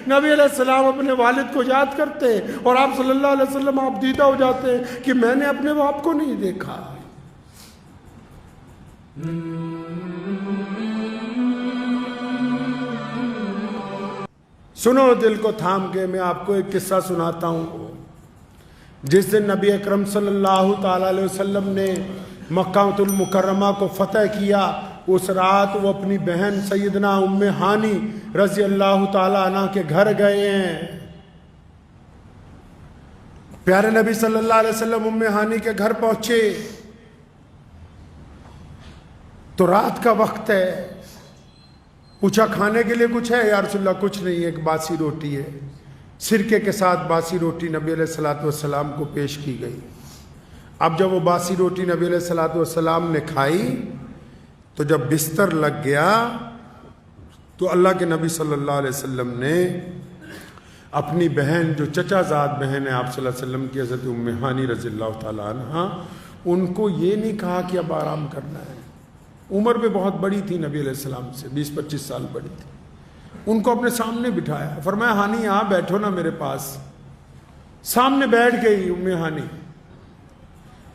نبی علیہ السلام اپنے والد کو یاد کرتے اور آپ صلی اللہ علیہ وسلم آپ دیدہ ہو جاتے کہ میں نے اپنے باپ کو نہیں دیکھا۔ سنو دل کو تھام کے، میں آپ کو ایک قصہ سناتا ہوں۔ جس دن نبی اکرم صلی اللہ تعالی علیہ وسلم نے مکہ المکرمہ کو فتح کیا، اس رات وہ اپنی بہن سیدنا ام ہانی رضی اللہ تعالی عنہ کے گھر گئے ہیں۔ پیارے نبی صلی اللہ علیہ وسلم ام ہانی کے گھر پہنچے تو رات کا وقت ہے۔ پوچھا کھانے کے لیے کچھ ہے؟ یا رسول اللہ کچھ نہیں، ایک باسی روٹی ہے۔ سرکے کے ساتھ باسی روٹی نبی علیہ السلام کو پیش کی گئی۔ اب جب وہ باسی روٹی نبی علیہ السلام نے کھائی تو جب بستر لگ گیا تو اللہ کے نبی صلی اللہ علیہ وسلم نے اپنی بہن جو چچا زاد بہن ہے آپ صلی اللہ علیہ وسلم کی حضرت ام ہانی رضی اللہ تعالیٰ عنہ، ان کو یہ نہیں کہا کہ اب آرام کرنا ہے۔ عمر میں بہت بڑی تھی نبی علیہ السلام سے، 20-25 سال بڑی تھی۔ ان کو اپنے سامنے بٹھایا، فرمایا ہانی یہاں بیٹھو نا میرے پاس۔ سامنے بیٹھ گئی ام ہانی۔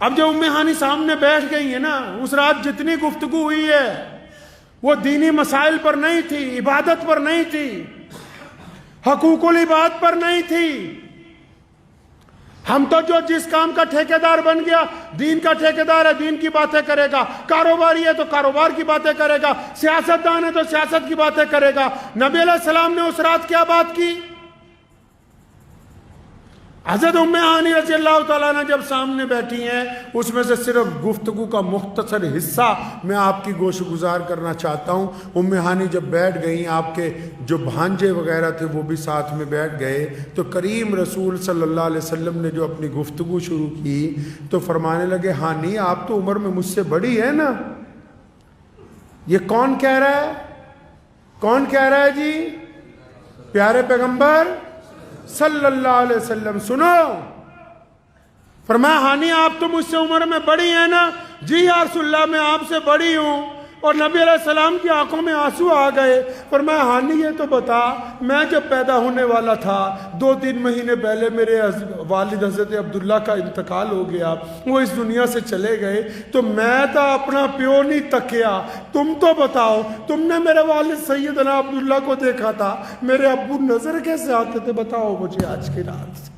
اب جب ام ہانی سامنے بیٹھ گئی ہے نا، اس رات جتنی گفتگو ہوئی ہے وہ دینی مسائل پر نہیں تھی، عبادت پر نہیں تھی، حقوق العباد پر نہیں تھی۔ ہم تو جو جس کام کا ٹھیکیدار بن گیا، دین کا ٹھیکیدار ہے، دین کی باتیں کرے گا، کاروباری ہے تو کاروبار کی باتیں کرے گا، سیاستدان ہے تو سیاست کی باتیں کرے گا۔ نبی علیہ السلام نے اس رات کیا بات کی؟ حضرت ام ہانی رضی اللہ تعالیٰ عنہ جب سامنے بیٹھی ہیں، اس میں سے صرف گفتگو کا مختصر حصہ میں آپ کی گوش گزار کرنا چاہتا ہوں۔ ام ہانی جب بیٹھ گئیں، آپ کے جو بھانجے وغیرہ تھے وہ بھی ساتھ میں بیٹھ گئے، تو کریم رسول صلی اللہ علیہ وسلم نے جو اپنی گفتگو شروع کی تو فرمانے لگے، ہانی آپ تو عمر میں مجھ سے بڑی ہے نا؟ یہ کون کہہ رہا ہے؟ کون کہہ رہا ہے جی؟ پیارے پیغمبر صلی اللہ علیہ وسلم۔ سنو، فرمایا ہانی آپ تو مجھ سے عمر میں بڑی ہیں نا؟ جی یا رسول اللہ میں آپ سے بڑی ہوں۔ اور نبی علیہ السلام کی آنکھوں میں آنسو آ گئے۔ فرمایا ہانی یہ تو بتا، میں جب پیدا ہونے والا تھا 2-3 مہینے پہلے میرے والد حضرت عبداللہ کا انتقال ہو گیا، وہ اس دنیا سے چلے گئے، تو میں تو اپنا پیو نہیں تکیا، تم تو بتاؤ، تم نے میرے والد سیدنا عبداللہ کو دیکھا تھا، میرے ابو نظر کیسے آتے تھے بتاؤ مجھے آج کی رات سے۔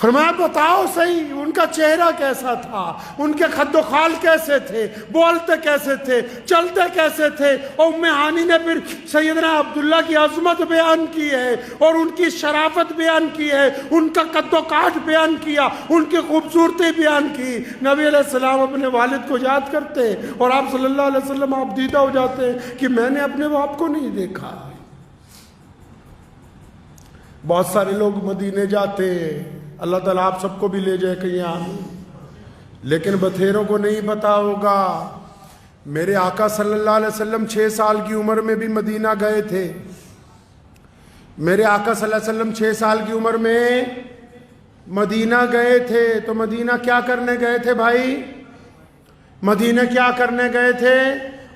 فرمایا بتاؤ صحیح ان کا چہرہ کیسا تھا، ان کے خد و خال کیسے تھے، بولتے کیسے تھے، چلتے کیسے تھے۔ اور ام ہانی نے پھر سیدنا عبداللہ کی عظمت بیان کی ہے اور ان کی شرافت بیان کی ہے، ان کا قد و کاٹ بیان کیا، ان کی خوبصورتی بیان کی۔ نبی علیہ السلام اپنے والد کو یاد کرتے اور آپ صلی اللہ علیہ وسلم آپ دیدہ ہو جاتے کہ میں نے اپنے باپ کو نہیں دیکھا۔ بہت سارے لوگ مدینے جاتے، اللہ تعالیٰ آپ سب کو بھی لے جائے کہیں آمین، لیکن بتھیروں کو نہیں پتا ہوگا میرے آقا صلی اللہ علیہ وسلم 6 سال کی عمر میں بھی مدینہ گئے تھے۔ میرے آقا صلی اللہ علیہ وسلم 6 سال کی عمر میں مدینہ گئے تھے۔ تو مدینہ کیا کرنے گئے تھے بھائی؟ مدینہ کیا کرنے گئے تھے؟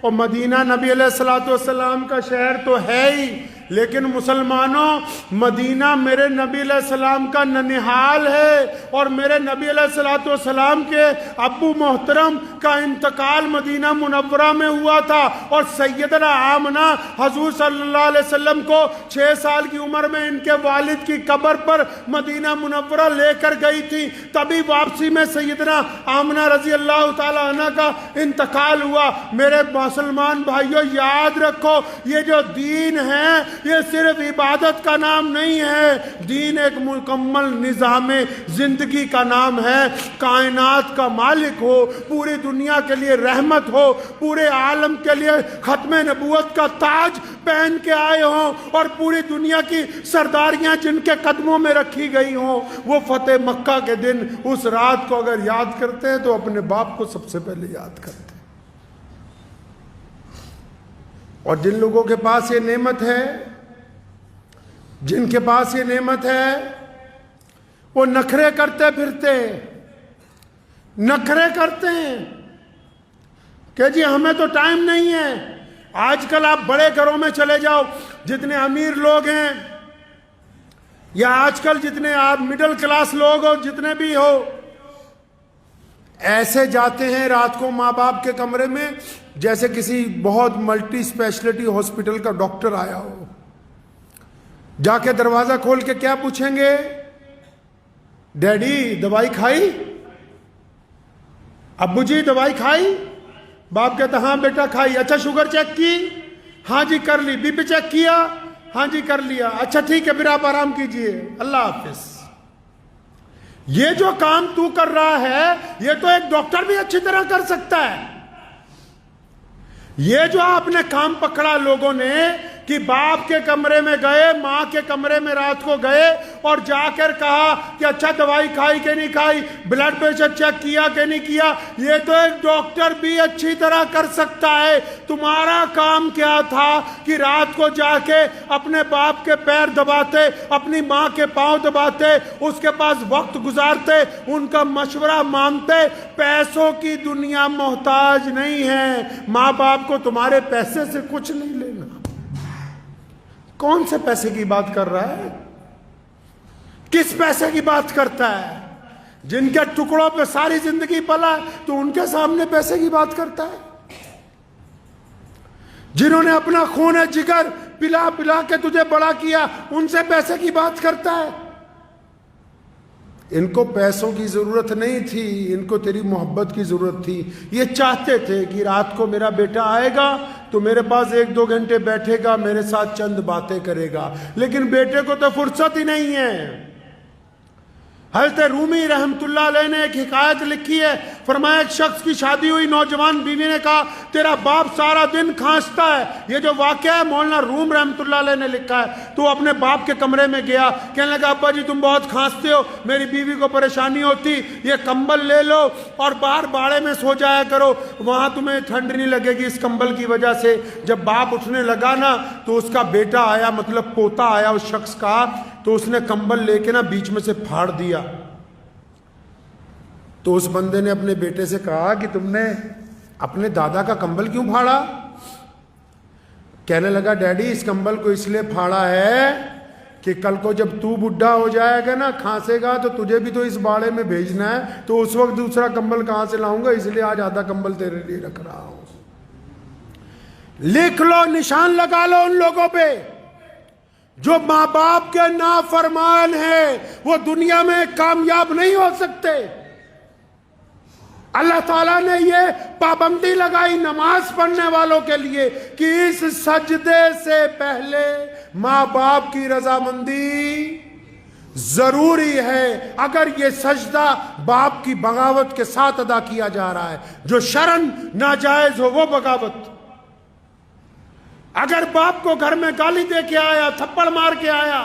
اور مدینہ نبی علیہ السلام کا شہر تو ہے ہی، لیکن مسلمانوں مدینہ میرے نبی علیہ السلام کا ننہال ہے، اور میرے نبی علیہ السلام کے ابو محترم کا انتقال مدینہ منورہ میں ہوا تھا، اور سیدنا آمنہ حضور صلی اللہ علیہ وسلم کو 6 سال کی عمر میں ان کے والد کی قبر پر مدینہ منورہ لے کر گئی تھی۔ تبھی واپسی میں سیدنا آمنہ رضی اللہ تعالی عنہ کا انتقال ہوا۔ میرے مسلمان بھائیوں یاد رکھو، یہ جو دین ہے یہ صرف عبادت کا نام نہیں ہے، دین ایک مکمل نظام زندگی کا نام ہے۔ کائنات کا مالک ہو، پوری دنیا کے لیے رحمت ہو، پورے عالم کے لیے ختم نبوت کا تاج پہن کے آئے ہوں، اور پوری دنیا کی سرداریاں جن کے قدموں میں رکھی گئی ہوں، وہ فتح مکہ کے دن اس رات کو اگر یاد کرتے ہیں تو اپنے باپ کو سب سے پہلے یاد کرتے ہیں۔ اور جن لوگوں کے پاس یہ نعمت ہے، جن کے پاس یہ نعمت ہے، وہ نخرے کرتے پھرتے ہیں، نخرے کرتے ہیں کہ جی ہمیں تو ٹائم نہیں ہے، آج کل آپ بڑے گھروں میں چلے جاؤ، جتنے امیر لوگ ہیں یا آج کل جتنے آپ مڈل کلاس لوگ ہو، جتنے بھی ہو، ایسے جاتے ہیں رات کو ماں باپ کے کمرے میں جیسے کسی بہت ملٹی اسپیشلٹی ہاسپٹل کا ڈاکٹر آیا ہو. جا کے دروازہ کھول کے کیا پوچھیں گے؟ ڈیڈی دوائی کھائی؟ ابو جی دوائی کھائی؟ باپ کہتا ہاں بیٹا کھائی. اچھا شوگر چیک کی؟ ہاں جی کر لی. بی پی چیک کیا؟ ہاں جی کر لیا. اچھا ٹھیک ہے پھر آپ آرام کیجئے، اللہ حافظ. یہ جو کام تو کر رہا ہے یہ تو ایک ڈاکٹر بھی اچھی طرح کر سکتا ہے. یہ جو آپ نے کام پکڑا لوگوں نے کہ باپ کے کمرے میں گئے، ماں کے کمرے میں رات کو گئے اور جا کر کہا کہ اچھا دوائی کھائی کہ نہیں کھائی، بلڈ پریشر چیک کیا کہ نہیں کیا، یہ تو ایک ڈاکٹر بھی اچھی طرح کر سکتا ہے. تمہارا کام کیا تھا کہ رات کو جا کے اپنے باپ کے پیر دباتے، اپنی ماں کے پاؤں دباتے، اس کے پاس وقت گزارتے، ان کا مشورہ مانتے. پیسوں کی دنیا محتاج نہیں ہے، ماں باپ کو تمہارے پیسے سے کچھ نہیں لینا. کون سے پیسے کی بات کر رہا ہے؟ کس پیسے کی بات کرتا ہے؟ جن کے ٹکڑوں پہ ساری زندگی پلا تو ان کے سامنے پیسے کی بات کرتا ہے. جنہوں نے اپنا خون جگر پلا پلا کے تجھے بڑا کیا ان سے پیسے کی بات کرتا ہے. ان کو پیسوں کی ضرورت نہیں تھی، ان کو تیری محبت کی ضرورت تھی. یہ چاہتے تھے کہ رات کو میرا بیٹا آئے گا تو میرے پاس 1-2 گھنٹے بیٹھے گا، میرے ساتھ چند باتیں کرے گا. لیکن بیٹے کو تو فرصت ہی نہیں ہے. حضرت رومی رحمت اللہ علیہ نے ایک حکایت لکھی ہے، فرمایا ایک شخص کی شادی ہوئی، نوجوان بیوی نے کہا تیرا باپ سارا دن کھانستا ہے. یہ جو واقعہ ہے مولانا روم رحمت اللہ علیہ نے لکھا ہے. تو اپنے باپ کے کمرے میں گیا، کہنے لگا ابا جی تم بہت کھانستے ہو، میری بیوی کو پریشانی ہوتی، یہ کمبل لے لو اور باہر باڑے میں سو جایا کرو، وہاں تمہیں ٹھنڈ نہیں لگے گی اس کمبل کی وجہ سے. جب باپ اٹھنے لگا نا تو اس کا بیٹا آیا، مطلب پوتا آیا اس شخص کا، تو اس نے کمبل لے کے نا بیچ میں سے پھاڑ دیا. تو اس بندے نے اپنے بیٹے سے کہا کہ تم نے اپنے دادا کا کمبل کیوں پھاڑا؟ کہنے لگا ڈیڈی اس کمبل کو اس لیے پھاڑا ہے کہ کل کو جب تو بڈھا ہو جائے گا نا، کھانسے گا، تو تجھے بھی تو اس باڑے میں بھیجنا ہے، تو اس وقت دوسرا کمبل کہاں سے لاؤں گا، اس لیے آج آدھا کمبل تیرے لیے رکھ رہا ہوں. لکھ لو، نشان لگا لو ان لوگوں پہ جو ماں باپ کے نافرمان ہیں، وہ دنیا میں کامیاب نہیں ہو سکتے. اللہ تعالیٰ نے یہ پابندی لگائی نماز پڑھنے والوں کے لیے کہ اس سجدے سے پہلے ماں باپ کی رضامندی ضروری ہے. اگر یہ سجدہ باپ کی بغاوت کے ساتھ ادا کیا جا رہا ہے، جو شرعاً ناجائز ہو وہ بغاوت. اگر باپ کو گھر میں گالی دے کے آیا، تھپڑ مار کے آیا،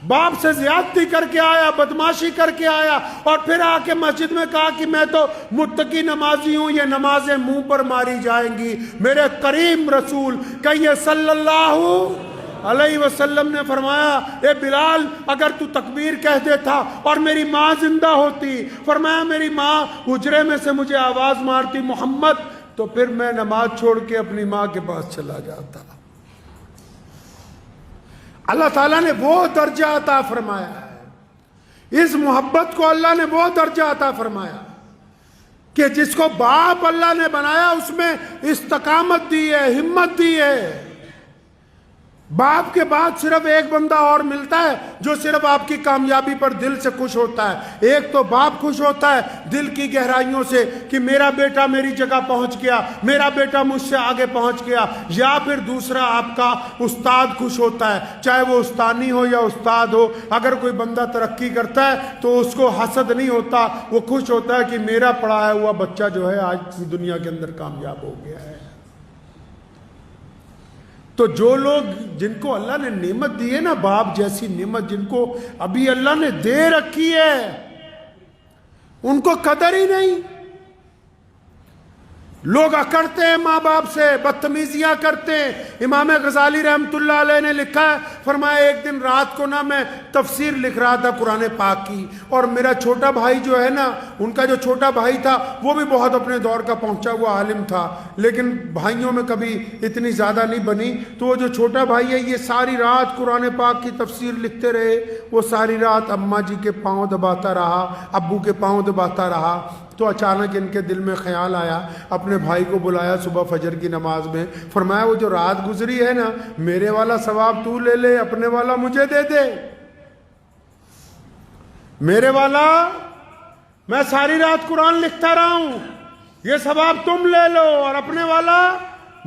باپ سے زیادتی کر کے آیا، بدماشی کر کے آیا، اور پھر آ کے مسجد میں کہا کہ میں تو متقی نمازی ہوں، یہ نمازیں منہ پر ماری جائیں گی. میرے کریم رسول کہیے صلی اللہ علیہ وسلم نے فرمایا اے بلال اگر تو تکبیر کہہ دیتا اور میری ماں زندہ ہوتی، فرمایا میری ماں حجرے میں سے مجھے آواز مارتی محمد، تو پھر میں نماز چھوڑ کے اپنی ماں کے پاس چلا جاتا. اللہ تعالیٰ نے وہ درجہ عطا فرمایا ہے، اس محبت کو اللہ نے وہ درجہ عطا فرمایا کہ جس کو باپ اللہ نے بنایا اس میں استقامت دی ہے، ہمت دی ہے. باپ کے بعد صرف ایک بندہ اور ملتا ہے جو صرف آپ کی کامیابی پر دل سے خوش ہوتا ہے. ایک تو باپ خوش ہوتا ہے دل کی گہرائیوں سے کہ میرا بیٹا میری جگہ پہنچ گیا، میرا بیٹا مجھ سے آگے پہنچ گیا. یا پھر دوسرا آپ کا استاد خوش ہوتا ہے، چاہے وہ استانی ہو یا استاد ہو. اگر کوئی بندہ ترقی کرتا ہے تو اس کو حسد نہیں ہوتا، وہ خوش ہوتا ہے کہ میرا پڑھایا ہوا بچہ جو ہے آج دنیا کے اندر کامیاب ہو گیا ہے. تو جو لوگ جن کو اللہ نے نعمت دی ہے نا، باپ جیسی نعمت جن کو ابھی اللہ نے دے رکھی ہے، ان کو قدر ہی نہیں. لوگ اکڑتے ہیں ماں باپ سے، بدتمیزیاں کرتے ہیں. امام غزالی رحمت اللہ علیہ نے لکھا ہے، فرمایا ایک دن رات کو نا میں تفسیر لکھ رہا تھا قرآن پاک کی، اور میرا چھوٹا بھائی جو ہے نا، ان کا جو چھوٹا بھائی تھا وہ بھی بہت اپنے دور کا پہنچا ہوا عالم تھا، لیکن بھائیوں میں کبھی اتنی زیادہ نہیں بنی، تو وہ جو چھوٹا بھائی ہے یہ ساری رات قرآن پاک کی تفسیر لکھتے رہے، وہ ساری رات اماں جی کے پاؤں دباتا رہا، ابو کے پاؤں دباتا رہا۔ تو اچانک ان کے دل میں خیال آیا، اپنے بھائی کو بلایا صبح فجر کی نماز میں، فرمایا وہ جو رات گزری ہے نا، میرے والا ثواب تو لے لے، اپنے والا مجھے دے دے، میرے والا میں ساری رات قرآن لکھتا رہا ہوں، یہ ثواب تم لے لو اور اپنے والا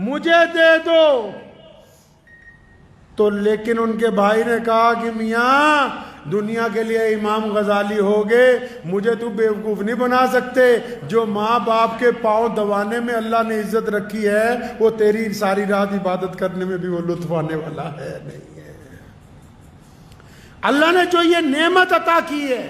مجھے دے دو۔ تو لیکن ان کے بھائی نے کہا کہ میاں دنیا کے لیے امام غزالی ہوگے، مجھے تو بیوقوف نہیں بنا سکتے، جو ماں باپ کے پاؤں دبانے میں اللہ نے عزت رکھی ہے وہ تیری ساری رات عبادت کرنے میں بھی وہ لطف آنے والا ہے نہیں ہے۔ اللہ نے جو یہ نعمت عطا کی ہے،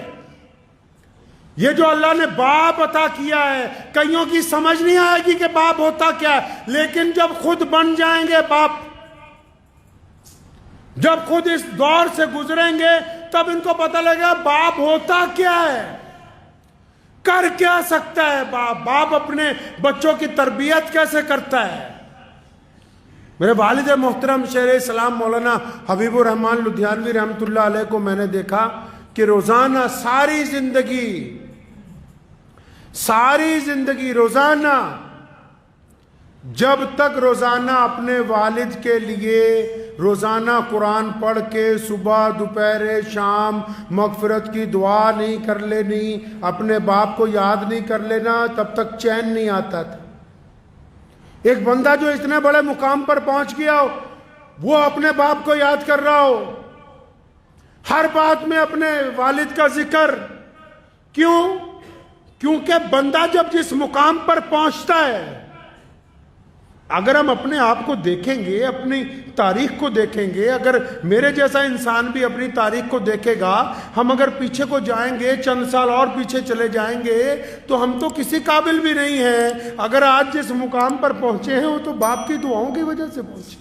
یہ جو اللہ نے باپ عطا کیا ہے، کئیوں کی سمجھ نہیں آئے گی کہ باپ ہوتا کیا ہے، لیکن جب خود بن جائیں گے باپ، جب خود اس دور سے گزریں گے تب ان کو پتہ لگے گا باپ ہوتا کیا ہے، کر کیا سکتا ہے باپ اپنے بچوں کی تربیت کیسے کرتا ہے۔ میرے والد محترم شیخ اسلام مولانا حبیب الرحمن لدھیانوی رحمۃ اللہ علیہ کو میں نے دیکھا کہ روزانہ ساری زندگی روزانہ جب تک روزانہ اپنے والد کے لیے روزانہ قرآن پڑھ کے صبح دوپہر شام مغفرت کی دعا نہیں کر لینی، اپنے باپ کو یاد نہیں کر لینا، تب تک چین نہیں آتا تھا۔ ایک بندہ جو اتنے بڑے مقام پر پہنچ گیا ہو، وہ اپنے باپ کو یاد کر رہا ہو، ہر بات میں اپنے والد کا ذکر، کیونکہ بندہ جب جس مقام پر پہنچتا ہے، اگر ہم اپنے آپ کو دیکھیں گے، اپنی تاریخ کو دیکھیں گے، اگر میرے جیسا انسان بھی اپنی تاریخ کو دیکھے گا، ہم اگر پیچھے کو جائیں گے، چند سال اور پیچھے چلے جائیں گے، تو ہم تو کسی قابل بھی نہیں ہیں۔ اگر آج جس مقام پر پہنچے ہیں وہ تو باپ کی دعاؤں کی وجہ سے پہنچے۔